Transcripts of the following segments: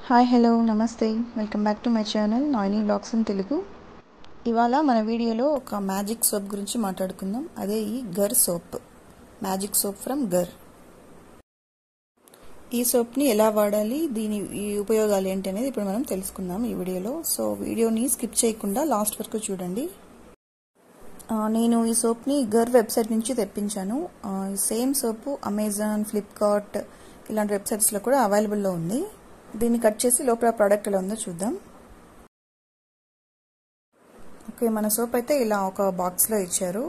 Hi hello నమస్తే welcome back to my channel Naini blogs in Telugu. ఇవాళ మన వీడియోలో ఒక మ్యాజిక్ సోప్ గురించి మాట్లాడుకుందాం. అదే ఈ గర్ సోప్, మ్యాజిక్ సోప్ ఫ్రమ్ గర్. ఈ సోప్ని ఎలా వాడాలి, దీని ఉపయోగాలు ఏంటి అనేది ఇప్పుడు మనం తెలుసుకుందాం ఈ వీడియోలో. సో వీడియోని స్కిప్ చేయకుండా లాస్ట్ వరకు చూడండి. నేను ఈ సోప్ని గర్ వెబ్సైట్ నుంచి తెప్పించాను. సేమ్ సోపు అమెజాన్, ఫ్లిప్కార్ట్ ఇలాంటి వెబ్సైట్స్లో కూడా అవైలబుల్లో ఉంది. దీన్ని కట్ చేసి లోపల ప్రోడక్ట్ ఎలా ఉందో చూద్దాం. ఓకే, మన సోప్ అయితే ఇలా ఒక బాక్స్లో ఇచ్చారు.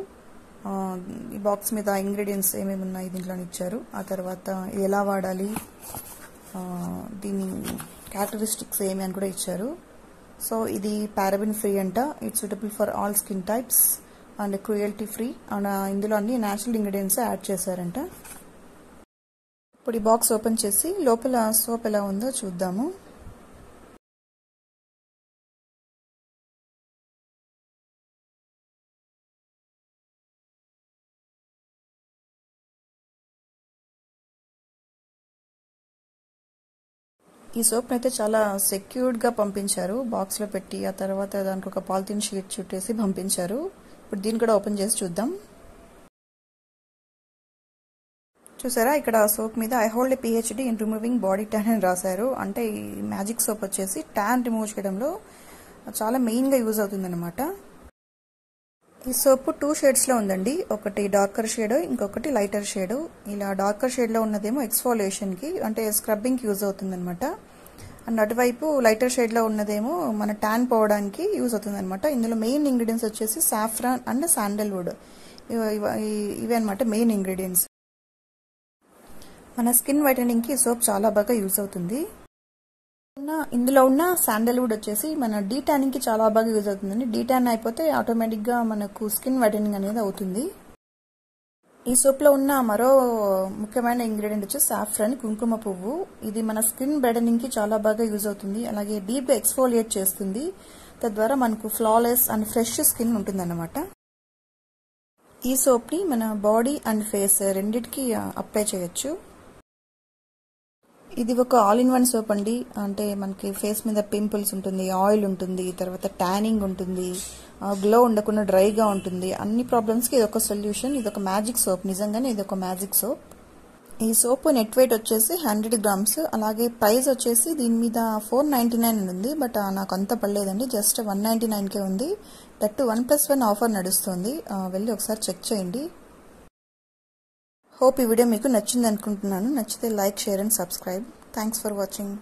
ఈ బాక్స్ మీద ఇంగ్రీడియంట్స్ ఏమేమి ఉన్నాయి దీంట్లో ఇచ్చారు. ఆ తర్వాత ఇది ఎలా వాడాలి, దీని క్యారెక్టరిస్టిక్స్ ఏమి అని కూడా ఇచ్చారు. సో ఇది పారాబెన్ ఫ్రీ అంట, it's suitable for all skin types and cruelty free. And ఇందులో అన్ని న్యాచురల్ ఇంగ్రీడియంట్స్ యాడ్ చేశారంట. ఇప్పుడు ఈ బాక్స్ ఓపెన్ చేసి లోపల సోప్ ఎలా ఉందో చూద్దాము. ఈ సోప్ అయితే చాలా సెక్యూర్డ్గా పంపించారు, బాక్స్లో పెట్టి. ఆ తర్వాత దానికి ఒక పాలిథిన్ షీట్ చుట్టేసి పంపించారు. ఇప్పుడు దీన్ని కూడా ఓపెన్ చేసి చూద్దాం. చూసారా, ఇక్కడ సోప్ మీద I hold PhD in removing body tan అని రాశారు. అంటే ఈ మ్యాజిక్ సోప్ వచ్చేసి ట్యాన్ రిమూవ్ చేయడంలో చాలా మెయిన్గా యూజ్ అవుతుంది అనమాట. ఈ సోప్ 2 షేడ్స్లో ఉందండి. ఒకటి డార్కర్ షేడ్, ఇంకొకటి లైటర్ షేడ్. ఇలా డార్కర్ షేడ్లో ఉన్నదేమో ఎక్స్ఫోలియేషన్కి అంటే స్క్రబ్బింగ్కి యూజ్ అవుతుంది అనమాట. అండ్ అటువైపు లైటర్ షేడ్లో ఉన్నదేమో మన ట్యాన్ పోవడానికి యూజ్ అవుతుంది అనమాట. ఇందులో మెయిన్ ఇంగ్రీడియంట్స్ వచ్చేసి సాఫ్రాన్ అండ్ శాండల్వుడ్. ఇవే అనమాట మెయిన్ ఇంగ్రీడియంట్స్. మన స్కిన్ వైటనింగ్కి సోప్ చాలా బాగా యూజ్ అవుతుంది. ఇందులో ఉన్న శాండల్వుడ్ వచ్చేసి మన డీ ట్యానింగ్కి చాలా బాగా యూజ్ అవుతుందండి. డీ ట్యాన్ అయిపోతే ఆటోమేటిక్గా మనకు స్కిన్ వైటనింగ్ అనేది అవుతుంది. ఈ సోప్లో ఉన్న మరో ముఖ్యమైన ఇంగ్రీడియంట్ వచ్చి సాఫ్రాన్, కుంకుమ పువ్వు. ఇది మన స్కిన్ బ్రైటనింగ్కి చాలా బాగా యూజ్ అవుతుంది. అలాగే డీప్గా ఎక్స్ఫోలియేట్ చేస్తుంది. తద్వారా మనకు ఫ్లాలెస్ అండ్ ఫ్రెష్ స్కిన్ ఉంటుందన్నమాట. ఈ సోప్ని మన బాడీ అండ్ ఫేస్ రెండింటికి అప్లై చేయొచ్చు. ఇది ఒక ఆల్ ఇన్ వన్ సోప్ అండి. అంటే మనకి ఫేస్ మీద పింపుల్స్ ఉంటుంది, ఆయిల్ ఉంటుంది, తర్వాత ట్యానింగ్ ఉంటుంది, గ్లో ఉండకుండా డ్రైగా ఉంటుంది. అన్ని ప్రాబ్లమ్స్కి ఇది ఒక సొల్యూషన్. ఇది ఒక మ్యాజిక్ సోప్, నిజంగానే ఇది ఒక మ్యాజిక్ సోప్. ఈ సోప్ నెట్ వెయిట్ వచ్చేసి 100 grams. అలాగే ప్రైస్ వచ్చేసి దీని మీద 499 ఉంది. బట్ నాకు అంత పడలేదండి, జస్ట్ 199కే ఉంది. దట్టు 1+1 ఆఫర్ నడుస్తుంది. వెళ్ళి ఒకసారి చెక్ చేయండి. హోప్ ఈ వీడియో మీకు నచ్చింది అనుకుంటున్నాను. నచ్చితే like, share and subscribe. Thanks for watching.